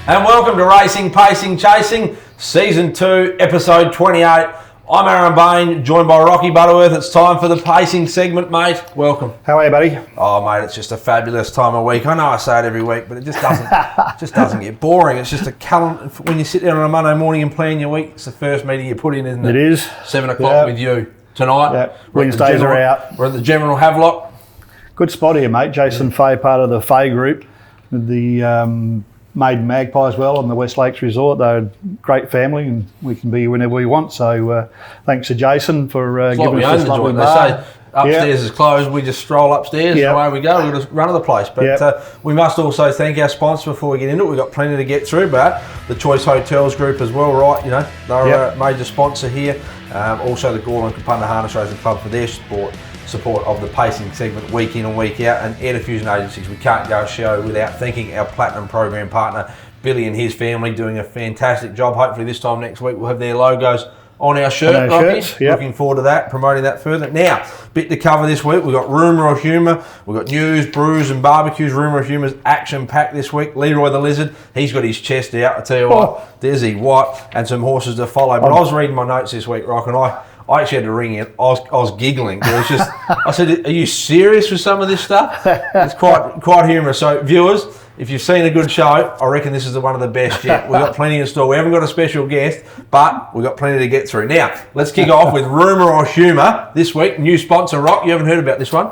And welcome to Racing, Pacing, Chasing, Season 2, Episode 28. I'm Aaron Bain, joined by Rocky Butterworth. It's time for the pacing segment, mate. Welcome. How are you, buddy? Oh, mate, it's just a fabulous time of week. I know I say it every week, but it just doesn't get boring. It's just a calendar. When you sit down on a Monday morning and plan your week, it's the first meeting you put in, isn't it? It is. 7 o'clock with you tonight. Yep. Wednesdays are out. We're at the General Havelock. Good spot here, mate. Jason Fay, part of the Fay group, the Maiden Magpie as well on the West Lakes Resort. They're a great family and we can be here whenever we want. So thanks to Jason for giving us this lovely bar. They say upstairs is closed, we just stroll upstairs and away we go. We'll just run to the place. But we must also thank our sponsor before we get into it. We've got plenty to get through, but the Choice Hotels Group as well, right? You know, they're a major sponsor here. Also the Gorlin Kapunda Harness Racing Club for their support of the pacing segment week in and week out, and Air Diffusion Agencies. We can't go a show without thanking our Platinum Program partner, Billy and his family, doing a fantastic job. Hopefully this time next week we'll have their logos on our shirt, Rocky. Looking forward to that, promoting that further. Now, bit to cover this week. We've got rumour or humour. We've got news, brews and barbecues. Rumour or humour's action-packed this week. Leroy the Lizard, he's got his chest out. I tell you what, there's he, what, and some horses to follow. But I was reading my notes this week, Rock, and I actually had to ring in. I was giggling. It was just, I said, are you serious with some of this stuff? It's quite humorous. So viewers, if you've seen a good show, I reckon this is one of the best yet. We've got plenty in store. We haven't got a special guest, but we've got plenty to get through. Now, let's kick off with rumour or humour this week. New sponsor, Rock. You haven't heard about this one?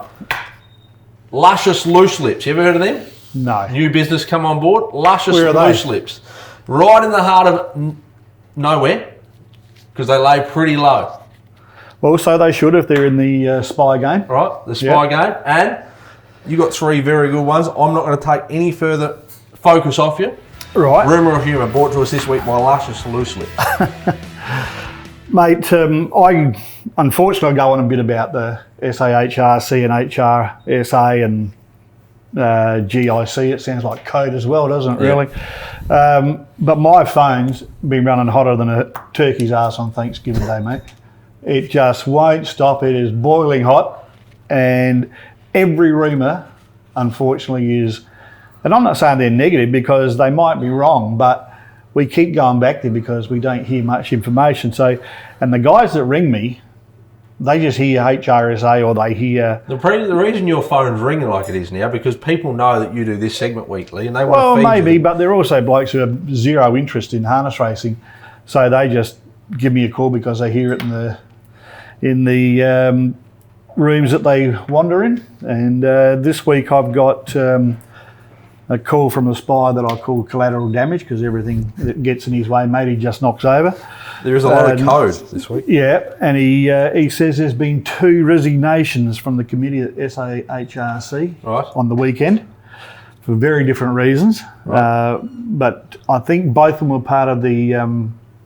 Luscious Loose Lips. You ever heard of them? No. New business come on board. Luscious Loose Lips. Right in the heart of nowhere, because they lay pretty low. Well, so they should if they're in the Spy game. Right, the Spy game. And you got three very good ones. I'm not going to take any further focus off you. Right. Rumour or humour brought to us this week by Luscious Loose Lips. Mate, I unfortunately go on a bit about the SAHR, CNHR, SA and GIC. It sounds like code as well, doesn't it, really? But my phone's been running hotter than a turkey's arse on Thanksgiving Day, mate. It just won't stop. It is boiling hot, and every rumour, unfortunately, is, and I'm not saying they're negative because they might be wrong, but we keep going back there because we don't hear much information. So, and the guys that ring me, they just hear HRSA or they hear... The reason your phone's ringing like it is now, because people know that you do this segment weekly and they want to feed Well, maybe, but they're also blokes who have zero interest in harness racing. So they just give me a call because they hear it in the rooms that they wander in. And this week I've got a call from the Spy that I call collateral damage, because everything that gets in his way, mate, he just knocks over. There is a lot of code this week. Yeah, and he says there's been 2 resignations from the committee at SAHRC on the weekend for very different reasons. Right. But I think both of them were part of the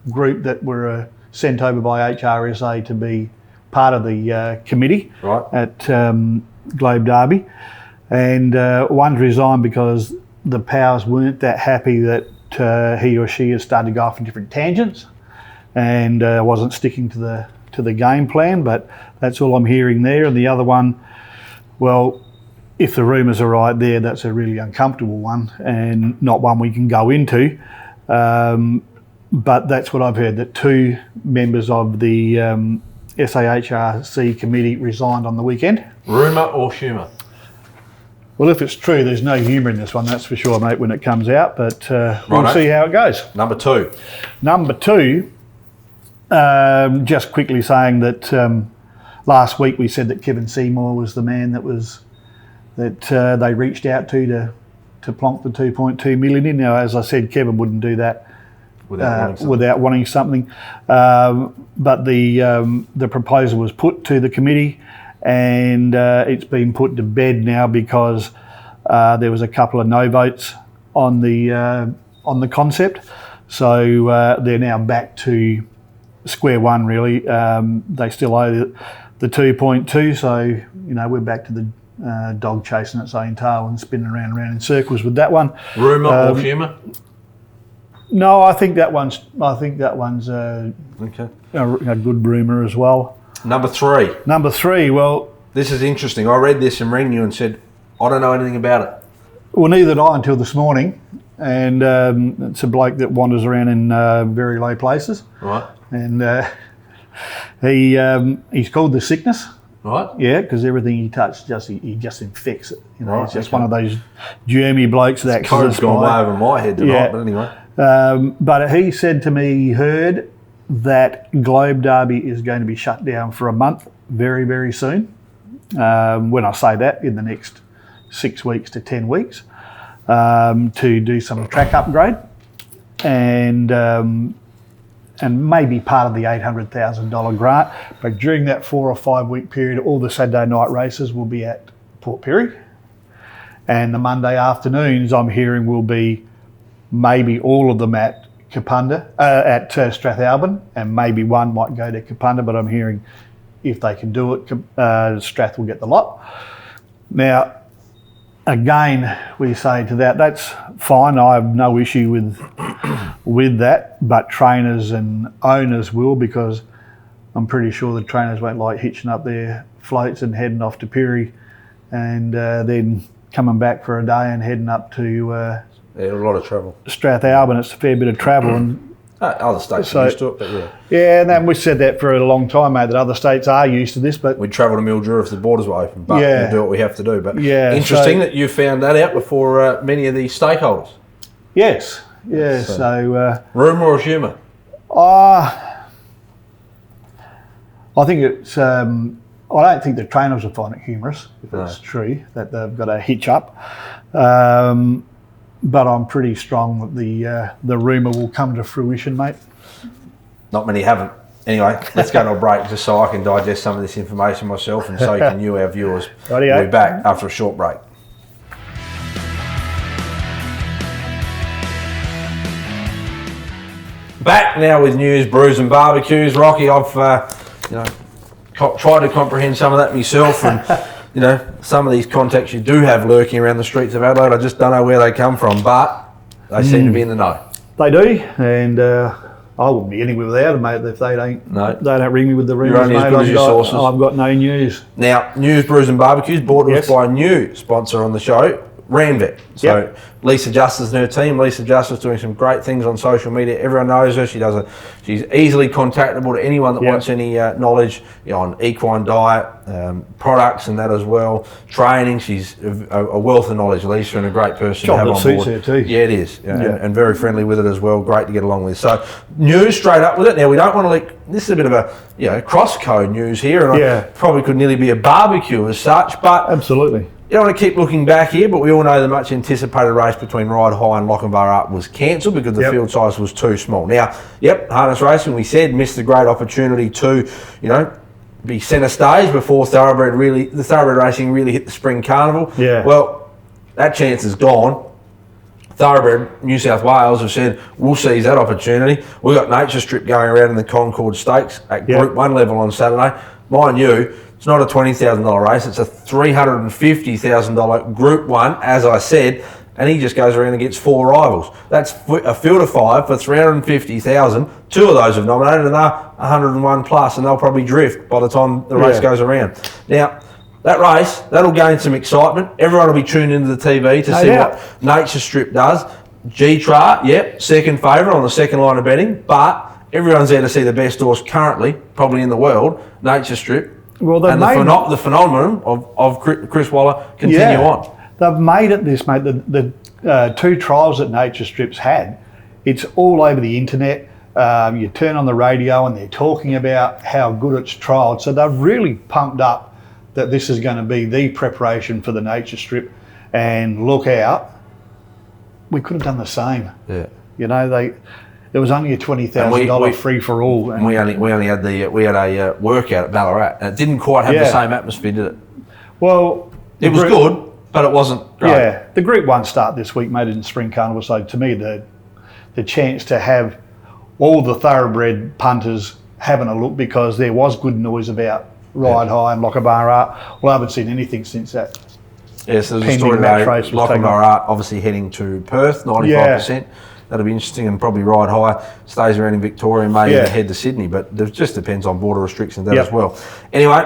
group that were sent over by HRSA to be part of the committee at Globe Derby. And one's resigned because the powers weren't that happy that he or she has started to go off in different tangents and wasn't sticking to the game plan, but that's all I'm hearing there. And the other one, well, if the rumours are right there, that's a really uncomfortable one and not one we can go into. But that's what I've heard, that 2 members of the SAHRC committee resigned on the weekend. Rumour or humour? Well, if it's true, there's no humour in this one, that's for sure, mate, when it comes out, but we'll see how it goes. Number 2. Number 2, just quickly saying that last week we said that Kevin Seymour was the man that they reached out to plonk the 2.2 million in. Now, as I said, Kevin wouldn't do that without wanting something. But the proposal was put to the committee, and it's been put to bed now because there was a couple of no votes on the concept. So they're now back to square one, really. They still owe the 2.2, so we're back to the dog chasing its own tail and spinning around and around in circles with that one. Rumour or humour? No, I think that one's a good rumour as well. Number 3. Number 3, well... This is interesting. I read this and rang you and said, I don't know anything about it. Well, neither did I until this morning. and it's a bloke that wanders around in very low places. Right. And he's called the Sickness. Right. Yeah, because everything he touches, he just infects it. You know, Right, he's just one of those germy blokes that code's gone way over my head tonight, but anyway. But he said to me he heard that Globe Derby is going to be shut down for a month very, very soon. When I say that, in the next 6 weeks to 10 weeks, to do some track upgrade and maybe part of the $800,000 grant. But during that 4 or 5 week period, all the Saturday night races will be at Port Pirie, and the Monday afternoons, I'm hearing, will be maybe all of them at Kapunda, at Strathalbyn, and maybe one might go to Kapunda, but I'm hearing if they can do it, Strath will get the lot. Now, again, we say to that, that's fine. I have no issue with that, but trainers and owners will, because I'm pretty sure the trainers won't like hitching up their floats and heading off to Pirie and then coming back for a day and heading up to a lot of travel. Strathalbyn. It's a fair bit of travel. And other states are used to it, but yeah. Yeah, and then we said that for a long time, mate, that other states are used to this, but we'd travel to Mildura if the borders were open, but we'll do what we have to do. But interesting that you found that out before many of these stakeholders. Yes, yeah. So rumour or humour? I think it's. I don't think the trainers will find it humorous if it's true that they've got a hitch up. But I'm pretty strong that the rumour will come to fruition, mate. Not many haven't. Anyway, let's go to a break just so I can digest some of this information myself, and so can you, our viewers. Rightio. We'll be back after a short break. Back now with news, brews and barbecues. Rocky, I've tried to comprehend some of that myself, and some of these contacts you do have lurking around the streets of Adelaide. I just don't know where they come from, but they seem to be in the know. They do, and I wouldn't be anywhere without them, mate. If they don't ring me with the rumours, mate, I've got no news. Now, news, brews and barbecues brought to us by a new sponsor on the show, Ranvet. So Lisa Justice and her team. Lisa Justice doing some great things on social media. Everyone knows her. She's easily contactable to anyone that wants any knowledge on equine diet, products and that as well. Training. She's a wealth of knowledge, Lisa, and a great person to have on board. Her too. Yeah, it is. And very friendly with it as well. Great to get along with. So news straight up with it. Now, we don't want to this is a bit of a cross-code news here, and I probably could nearly be a barbecue as such, but absolutely. You don't want to keep looking back here, but we all know the much anticipated race between Ride High and Lochinvar Up was cancelled because the field size was too small. Now, harness racing, we said, missed a great opportunity to, be centre stage before the thoroughbred racing really hit the spring carnival. Yeah. Well, that chance is gone. Thoroughbred New South Wales have said we'll seize that opportunity. We've got Nature Strip going around in the Concord Stakes at Group 1 level on Saturday. Mind you, it's not a $20,000 race, it's a $350,000 Group 1, as I said, and he just goes around against 4 rivals. That's a field of 5 for $350,000. 2 of those have nominated, and they're 101 plus, and they'll probably drift by the time the race goes around. Now, that race, that'll gain some excitement. Everyone will be tuned into the TV to see what Nature Strip does. G-Tra, second favourite on the second line of betting, but everyone's there to see the best horse currently, probably in the world, Nature Strip. Well, the phenomenon of Chris Waller continue on. They've made it this, mate. The 2 trials that Nature Strip's had, it's all over the internet. You turn on the radio and they're talking about how good it's trialled. So they've really pumped up that this is going to be the preparation for the Nature Strip. And look out, we could have done the same. Yeah. There was only a $20,000 free for all. And we only had a workout at Ballarat, and it didn't quite have the same atmosphere, did it? Well, it was good, but it wasn't great. Yeah, the Group 1 start this week made it in Spring Carnival, so to me the chance to have all the thoroughbred punters having a look, because there was good noise about Ride High and Lochinvar. Well, I haven't seen anything since that. Yes, there's a story about Lochinvar obviously heading to Perth, 95%. That'll be interesting, and probably Ride High stays around in Victoria and may even head to Sydney, but it just depends on border restrictions as well. Anyway,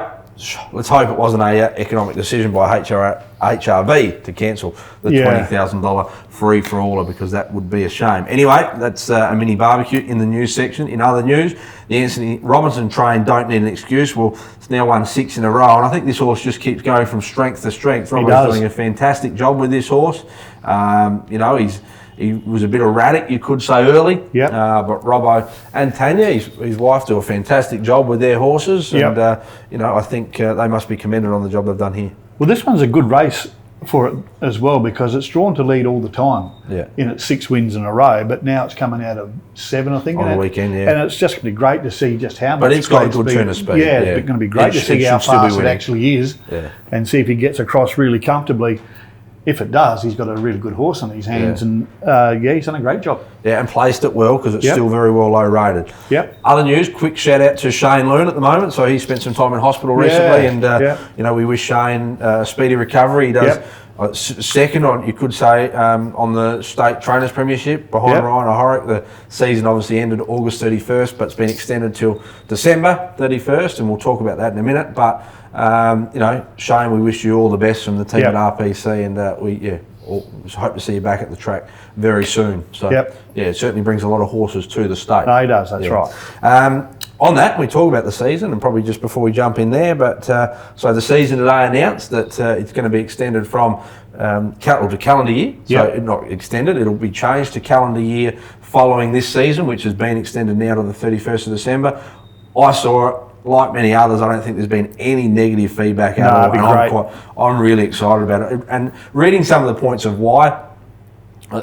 let's hope it wasn't a economic decision by HRV to cancel the $20,000 free-for-aller, because that would be a shame. Anyway, that's a mini barbecue in the news section. In other news, the Anthony Robinson train don't need an excuse. Well, it's now won 6 in a row, and I think this horse just keeps going from strength to strength. Robbo's doing a fantastic job with this horse. He was a bit erratic, you could say, early. But Robbo and Tanya, his wife, do a fantastic job with their horses. And, I think they must be commended on the job they've done here. Well, this one's a good race for it as well, because it's drawn to lead all the time in its 6 wins in a row, but now it's coming out of 7, I think. On the weekend, And it's just going to be great to see just how much. But it's got a good turn of speed. It's going to be great to see how fast it actually is and see if he gets across really comfortably. If it does, he's got a really good horse on his hands, and he's done a great job. Yeah, and placed it well, because it's still very well low rated. Other news, quick shout out to Shane Loon at the moment. So he spent some time in hospital recently, and we wish Shane a speedy recovery. He does second on, you could say, on the state trainers premiership behind Ryan O'Horick. The season obviously ended August 31st, but it's been extended till December 31st, and we'll talk about that in a minute. But Shane, we wish you all the best from the team at RPC, and we hope to see you back at the track very soon. So it certainly brings a lot of horses to the state. No, he does, that's right. On that, we talk about the season, and probably just before we jump in there, but so the season today announced that it's going to be extended from to calendar year. So not extended, it'll be changed to calendar year following this season, which has been extended now to the 31st of December. I saw it. Like many others, I don't think there's been any negative feedback at all. I'm really excited about it. And reading some of the points of why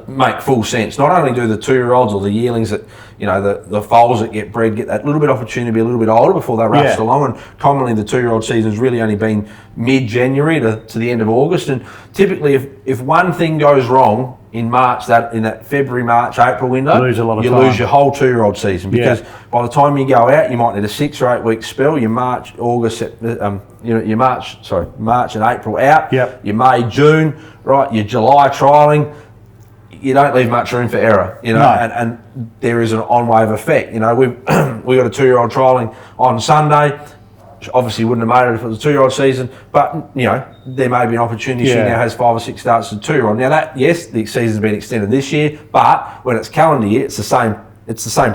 make full sense. Not only do the 2-year-olds or the yearlings that, the foals that get bred get that little bit of opportunity to be a little bit older before they're rushed along. And commonly the 2-year-old season's really only been mid-January to the end of August. And typically if one thing goes wrong in March, in that February, March, April window, you lose your whole 2-year-old season, because by the time you go out, you might need a 6 or 8 week spell. Your March, August, March and April out. Your May, June, right? Your July trialling. You don't leave much room for error, and there is an on-wave effect. We got a 2-year-old trialling on Sunday. Obviously wouldn't have made it if it was a 2-year-old season, but there may be an opportunity. She now has 5 or 6 starts as a 2-year-old. Now the season's been extended this year, but when it's calendar year, it's the same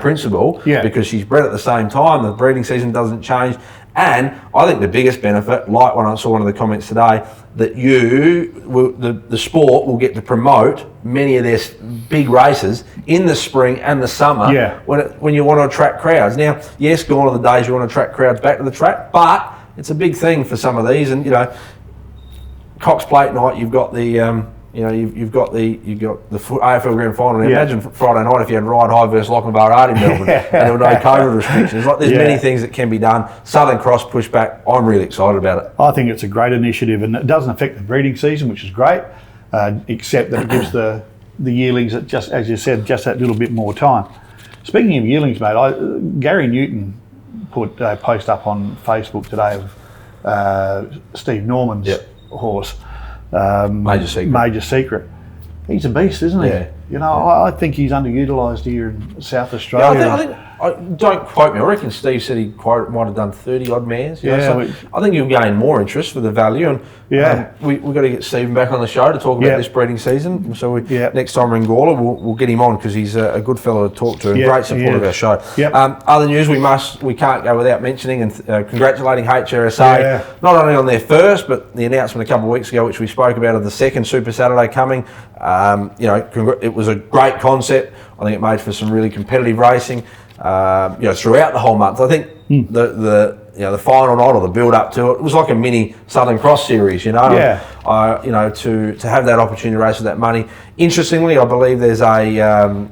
principle, because she's bred at the same time. The breeding season doesn't change. And I think the biggest benefit, like when I saw one of the comments today, that the sport will get to promote many of their big races in the spring and the summer when you want to attract crowds. Now, yes, gone are the days you want to attract crowds back to the track, but it's a big thing for some of these. And Cox Plate night, you've got the you've got the AFL Grand Final. And imagine Friday night if you had Ride High versus Lochinvar Art in Melbourne, and there were no COVID restrictions. There's many things that can be done. Southern Cross pushback. I'm really excited about it. I think it's a great initiative, and it doesn't affect the breeding season, which is great, except that it gives the yearlings, just as you said, just that little bit more time. Speaking of yearlings, mate, Gary Newton put a post up on Facebook today of Steve Norman's horse. Major Secret. He's a beast, isn't he? I think he's underutilised here in South Australia. I don't quote me. I reckon Steve said he might have done 30 odd mares. I think he'll gain more interest for the value. And we've got to get Stephen back on the show to talk about this breeding season. So next time we're in Gawler, we'll get him on, because he's a good fellow to talk to and great support of our show. Other news we can't go without mentioning and congratulating HRSA not only on their first, but the announcement a couple of weeks ago, which we spoke about, of the second Super Saturday coming. It was a great concept. I think it made for some really competitive racing. Throughout the whole month. I think the final night or the build up to it was like a mini Southern Cross series. To have that opportunity to race with that money. Interestingly, I believe there's a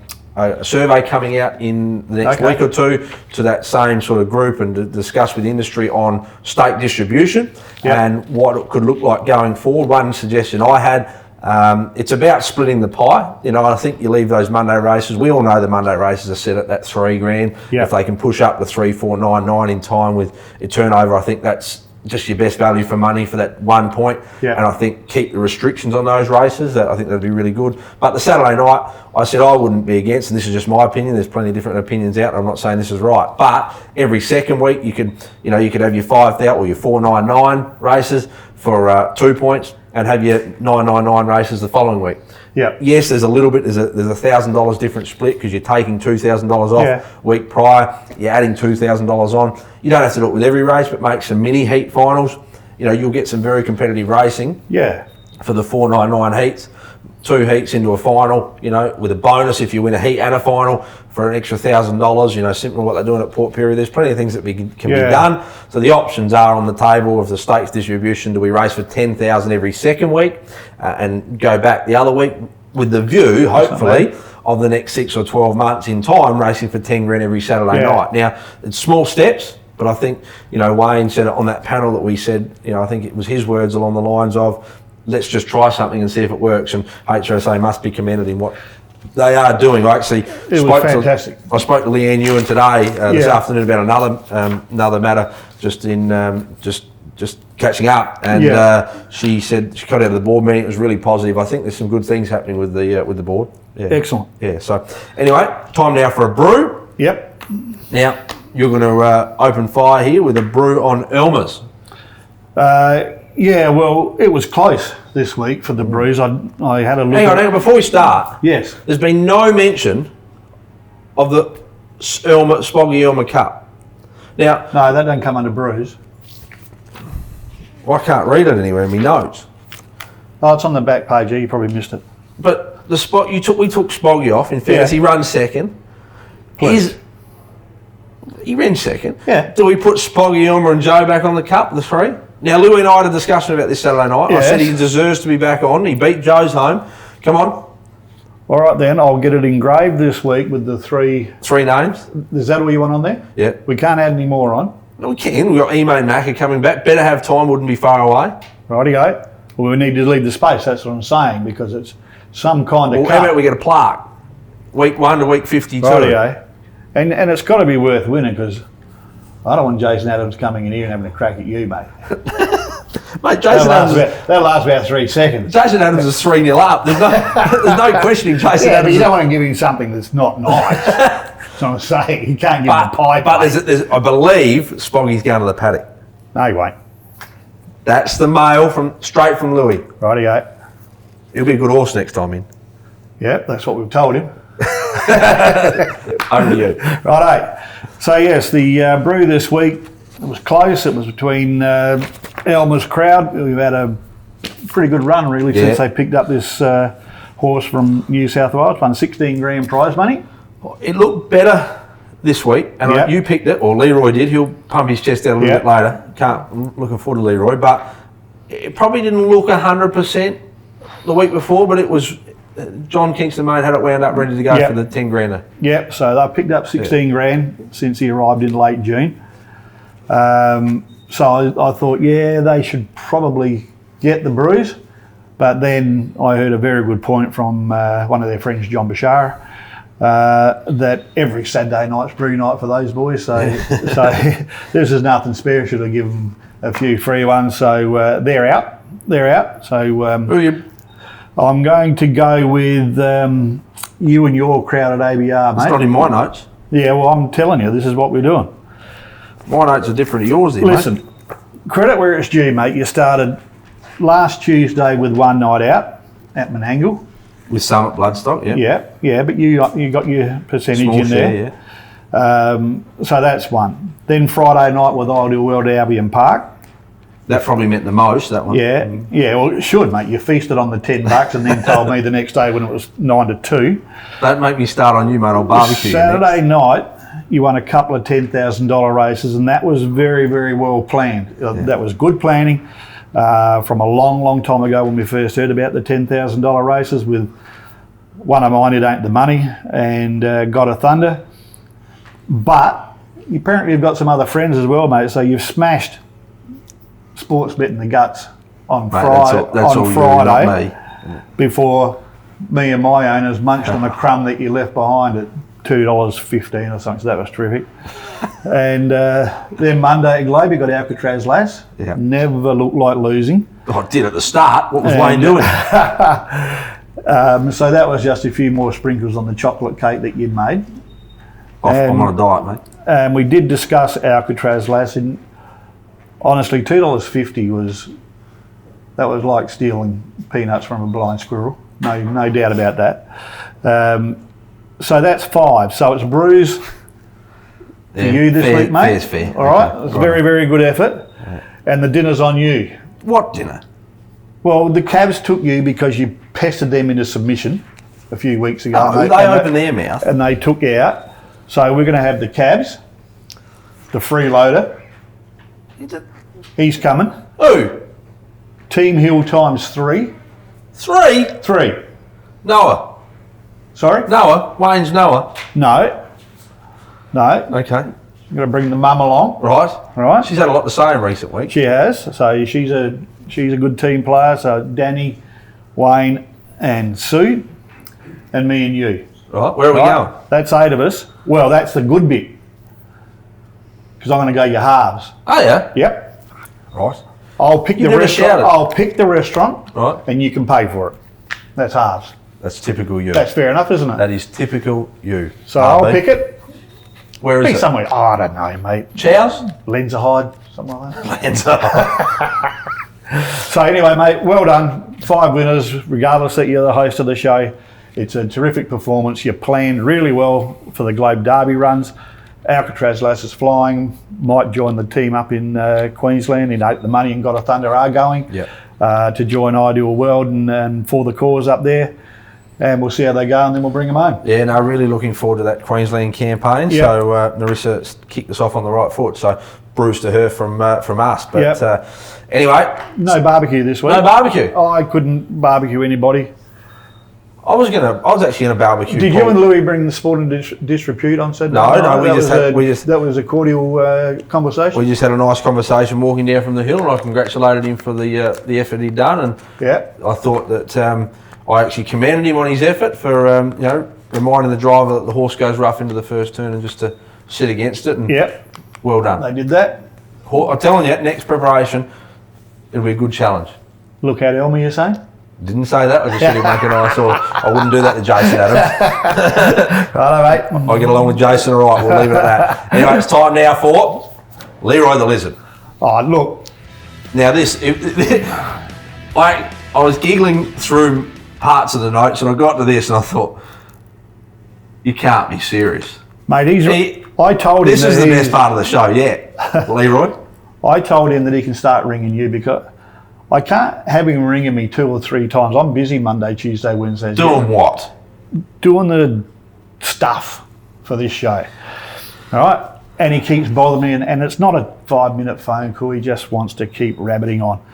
survey coming out in the next week or two to that same sort of group, and to discuss with industry on stake distribution and what it could look like going forward. One suggestion I had. It's about splitting the pie. I think you leave those Monday races. We all know the Monday races are set at that $3,000. If they can push up to 3,499 in time with a turnover, I think that's just your best value for money for that 1 point. Yeah. And I think keep the restrictions on those races. I think that'd be really good. But the Saturday night, I said I wouldn't be against, and this is just my opinion. There's plenty of different opinions out. I'm not saying this is right, but every second week you could have your 5,000 or your 499 races for 2 points, and have your 999 races the following week. Yeah. Yes, there's a little bit. There's a $1,000 different split because you're taking $2,000 off week prior. You're adding $2,000 on. You don't have to do it with every race, but make some mini heat finals. You'll get some very competitive racing. Yeah. For the 499 heats, 2 heats into a final. With a bonus if you win a heat and a final for an extra $1,000. Similar to what they're doing at Port Pirie. There's plenty of things that can be done. So the options are on the table of the stakes distribution. Do we race for 10,000 every second week and go back the other week with the view, hopefully, of the next 6 or 12 months in time racing for 10 grand every Saturday night. Now, it's small steps, but I think, Wayne said it on that panel that we said, I think it was his words along the lines of, let's just try something and see if it works. And HRSA must be commended in what they are doing. I actually spoke to Leanne Ewan today, this afternoon, about another matter, just catching up, and she said she got out of the board meeting. It was really positive. I think there's some good things happening with the board. Yeah. Excellent. Yeah. So anyway, time now for a brew. Yep. Now you're going to open fire here with a brew on Ellmers. Yeah, well, it was close this week for the Brews. I had a look. Hang on, before we start. Yes. There's been no mention of the Spoggy Ellmer Cup. Now. No, that doesn't come under Brews. I can't read it anywhere in my notes. Oh, it's on the back page here. You probably missed it. But the spot we took Spoggy off. In fairness, he runs second. He ran second. Yeah. Do we put Spoggy, Ellmer and Joe back on the cup, the three? Now, Louis and I had a discussion about this Saturday night. Yes. I said he deserves to be back on. He beat Joe's home. Come on. All right, then. I'll get it engraved this week with the three names. Is that all you want on there? Yeah. We can't add any more on. No, we can. We've got Emo and Macca coming back. Better have time, wouldn't be far away. Rightio. Well, we need to leave the space, that's what I'm saying, because it's some kind of cup. How about we get a plaque? Week 1 to week 52. Rightio. And it's got to be worth winning, because I don't want Jason Adams coming in here and having a crack at you, mate. Mate, that'll last about 3 seconds. Jason Adams is 3-0 up. There's no questioning Jason Adams. But you don't want to give him something that's not nice. That's what I'm saying. You can't give him a pie. But I believe Spoggy's going to the paddock. No, he won't. That's the mail straight from Louis. Rightio. He'll be a good horse next time in. Yep, that's what we've told him. Over to you. Righto. So yes, the brew this week, it was close. It was between Ellmers crowd. We've had a pretty good run really since they picked up this horse from New South Wales. Won 16 grand prize money. It looked better this week, and you picked it, or Leroy did. He'll pump his chest out a little bit later. I'm looking forward to Leroy, but it probably didn't look 100% the week before, but it was. John Kingston, mate, had it wound up ready to go for the 10 grander. Yep, so they picked up 16 grand since he arrived in late June. So I thought, they should probably get the Brews. But then I heard a very good point from one of their friends, John Bashara, that every Saturday night's brew night for those boys. So this is nothing special to give them a few free ones. So they're out. So who are you? I'm going to go with you and your crowd at ABR, mate. It's not in my notes. Yeah, well, I'm telling you, this is what we're doing. My notes are different to yours, Listen, credit where it's due, mate. You started last Tuesday with one night out at Menangle. With Summit Bloodstock, Yeah, but you got your percentage small in share, there. So that's one. Then Friday night with Ideal World at Albion Park. That probably meant the most, that one. Yeah, well, it should, mate. You feasted on the $10 and then told me the next day when it was 9-2. Don't make me start on you, mate. I'll barbecue Saturday night, you won a couple of $10,000 races, and that was very, very well planned. That was good planning from a long, long time ago when we first heard about the $10,000 races with one of mine, It Ain't the Money, and Got a Thunder. But apparently you've got some other friends as well, mate, so you've smashed sports bet in the guts on Friday before me and my owners munched on the crumb that you left behind $2.15 or something, so that was terrific. And then Monday at Globe, you got Alcatraz Lass. Yeah. Never looked like losing. I did at the start. What was Wayne doing? So that was just a few more sprinkles on the chocolate cake that you'd made. I'm on a diet, mate. And we did discuss Alcatraz Lass, and honestly, $2.50 was like stealing peanuts from a blind squirrel. No doubt about that. So that's 5. So it's Brews for you this week, mate. Fair's fair. All right. It's a very, very good effort. Yeah. And the dinner's on you. What dinner? Well, the Cavs took you because you pestered them into submission a few weeks ago. Oh, they opened their mouth. And they took you out. So we're going to have the Cavs, the freeloader. He's coming. Who? Team Hill times 3. 3? 3. Noah. Sorry? Noah. Wayne's Noah. No. Okay. I'm going to bring the mum along. Right. She's had a lot to say in recent weeks. She has. So she's a good team player. So Danny, Wayne, and Sue, and me and you. Right. Where are we going? That's 8 of us. Well, that's the good bit. Because I'm going to go your halves. Oh yeah. Yep. Right. I'll pick the restaurant. Right. And you can pay for it. That's halves. That's typical you. That's fair enough, isn't it? That is typical you. So I'll pick it. Where is it? Somewhere. Oh, I don't know, mate. Chows? Lenzerheide, something like that. Lenzerheide. So anyway, mate, well done. 5 winners, regardless that you're the host of the show. It's a terrific performance. You planned really well for the Globe Derby runs. Alcatraz Lass is flying. Might join the team up in Queensland. The Money and Got a Thunder are going to join Ideal World and for the cause up there. And we'll see how they go, and then we'll bring them home. Yeah, no, really looking forward to that Queensland campaign. Yep. So Narissa kicked us off on the right foot. So Bruce to her from us. But anyway, no barbecue this week. No barbecue. I couldn't barbecue anybody. I was actually gonna barbecue. Did you and Louis bring the sporting disrepute on Saturday? No, that was a cordial conversation. We just had a nice conversation walking down from the hill, and I congratulated him for the effort he'd done, and I thought that I actually commended him on his effort for reminding the driver that the horse goes rough into the first turn and just to sit against it. And well done. They did that. I'm telling you, next preparation, it'll be a good challenge. Look at Elmer, you're saying? Didn't say that. I just said he'd make a nice horse. I wouldn't do that to Jason Adams. Righto, mate. I get along with Jason all right. We'll leave it at that. Anyway, it's time now for Leroy the Lizard. Oh, look. Now I was giggling through parts of the notes, and I got to this, and I thought, you can't be serious, mate. I told him this is the best part of the show yet, Leroy. I told him that he can start ringing you because I can't have him ringing me 2 or 3 times. I'm busy Monday, Tuesday, Wednesday. Doing what? Doing the stuff for this show. All right, and he keeps bothering me, and it's not a 5-minute phone call. He just wants to keep rabbiting on.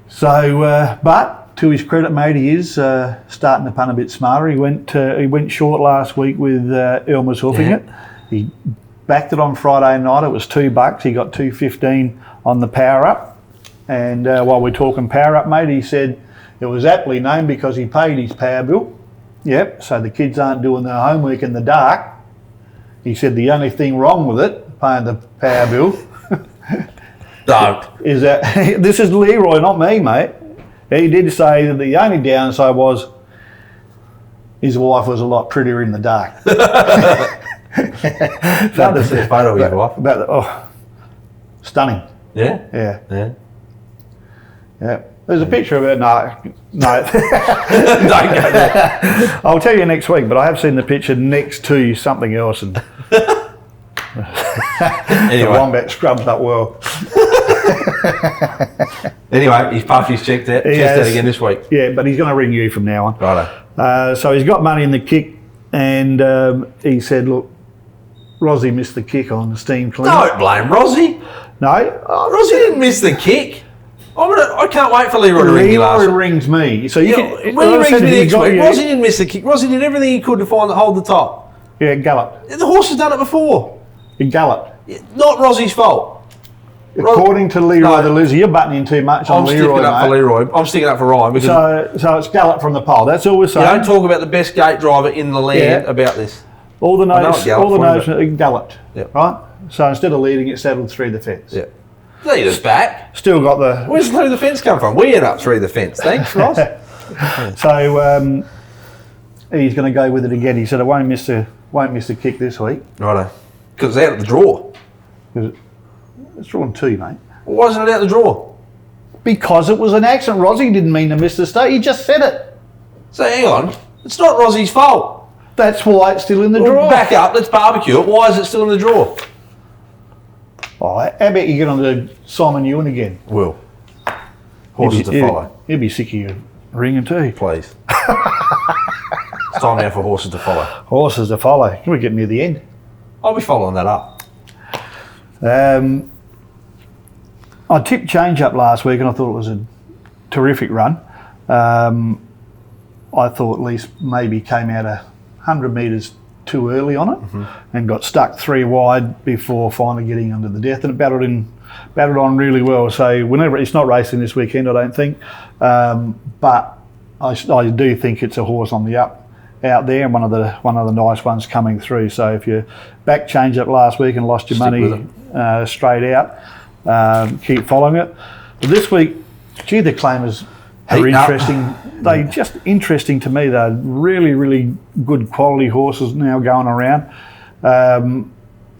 So, but to his credit, mate, he is starting to punt a bit smarter. He went short last week with Ellmers Hoofing it. He backed it on Friday night. It was $2. He got $2.15 on the power up. And while we're talking power up, mate, he said it was aptly named because he paid his power bill. Yep. So the kids aren't doing their homework in the dark. He said the only thing wrong with it, paying the power bill, is that this is Leroy, not me, mate. He did say that the only downside was his wife was a lot prettier in the dark. Found this photo of your wife. Stunning. Yeah? Yeah. There's a picture of her. No. Don't go there. I'll tell you next week, but I have seen the picture next to something else, and anyway. The wombat scrubs up well. Anyway, he's puffed his checked out. Test that again this week. Yeah, but he's going to ring you from now on. Righto. So he's got money in the kick, and he said, look, Rozzy missed the kick on the steam cleaner. Don't blame Rozzy. No. Rozzy didn't miss the kick. I can't wait for Leroy to ring you last week. Leroy rings me. So you can, when he rings me next week, Rozzy didn't miss the kick. Rozzy did everything he could to hold the top. Yeah, galloped. The horse has done it before. He galloped. Not Rozzy's fault. According to Leroy the Lizzie, you're butting in too much on Leroy, I'm sticking up for Ryan. Because so it's gallop from the pole. That's all we're saying. You don't talk about the best gate driver in the land about this. All the nose galloped. Yep. Right. So instead of leading, it saddled through the fence. Yeah. Lead us back. Still got the. Where's through the fence come from? We end up through the fence. Thanks, Ross. So he's going to go with it again. He said, "I won't miss a kick this week." Righto. Because it's out of the draw. It's drawn 2, mate. Why isn't it out the draw? Because it was an accident. Rozzy didn't mean to miss the start. He just said it. So hang on. It's not Rozzie's fault. That's why it's still in the draw. Back up. Let's barbecue it. Why is it still in the draw? Oh, how about you get on to Simon Ewan again? Will. Horses to follow. He'll be sick of you ringing too. Please. It's time now for horses to follow. Horses to follow. Can we get near the end? I'll be following that up. I tipped change up last week and I thought it was a terrific run. I thought at least maybe came out 100 metres too early on it and got stuck 3 wide before finally getting under the death, and it battled on really well. So whenever it's not racing this weekend, I don't think, but I do think it's a horse on the up out there, and one of the nice ones coming through. So if you back change up last week and lost your money straight out, keep following it. But this week, gee, the claimers are interesting. They're just interesting to me. They're really, really good quality horses now going around.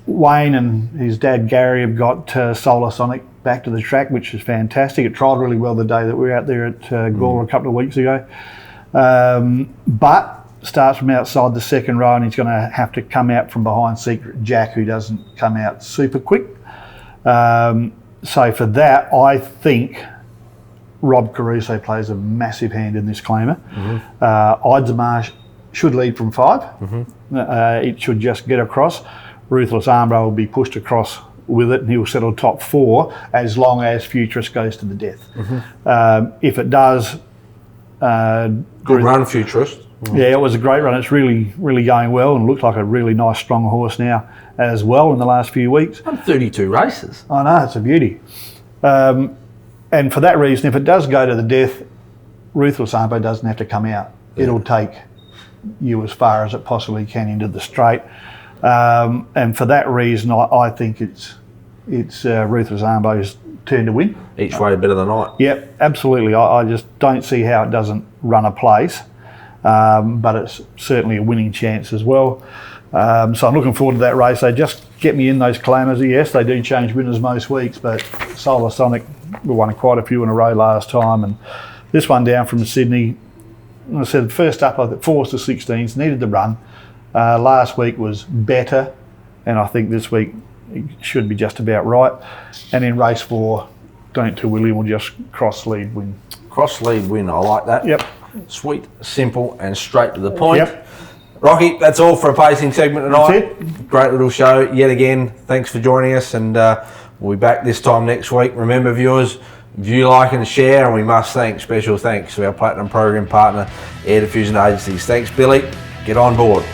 Wayne and his dad Gary have got Solar Sonic back to the track, which is fantastic. It trialled really well the day that we were out there at Gawler a couple of weeks ago. But starts from outside the second row, and he's going to have to come out from behind Secret Jack, who doesn't come out super quick. So for that, I think Rob Caruso plays a massive hand in this claimer. Idesmarsh should lead from 5. It should just get across. Ruthless Armbro will be pushed across with it, and he'll settle top 4 as long as Futurist goes to the death. If it does... good run, Futurist. Yeah, it was a great run. It's really, really going well and looked like a really nice, strong horse now as well in the last few weeks. Won 32 races. I know, it's a beauty. And for that reason, if it does go to the death, Ruthless Armbo doesn't have to come out. It'll take you as far as it possibly can into the straight. And for that reason, I think it's Ruthless Armbo's turn to win. Each way better than night. Yep, absolutely. I just don't see how it doesn't run a place. But it's certainly a winning chance as well. So I'm looking forward to that race. They just get me in those claimers. Yes, they do change winners most weeks, but Solar Sonic, we won quite a few in a row last time, and this one down from Sydney, I said first up, I think 4s to 16s, needed the run. Last week was better, and I think this week it should be just about right. And in race 4, Don't To William will just cross lead win. Cross lead win, I like that. Yep. Sweet, simple, and straight to the point. Yep. Rocky, that's all for a pacing segment tonight. That's it. Great little show yet again. Thanks for joining us, and we'll be back this time next week. Remember, viewers, view, like, and share, and we must thank special thanks to our Platinum Program partner, Air Diffusion Agencies. Thanks, Billy. Get on board.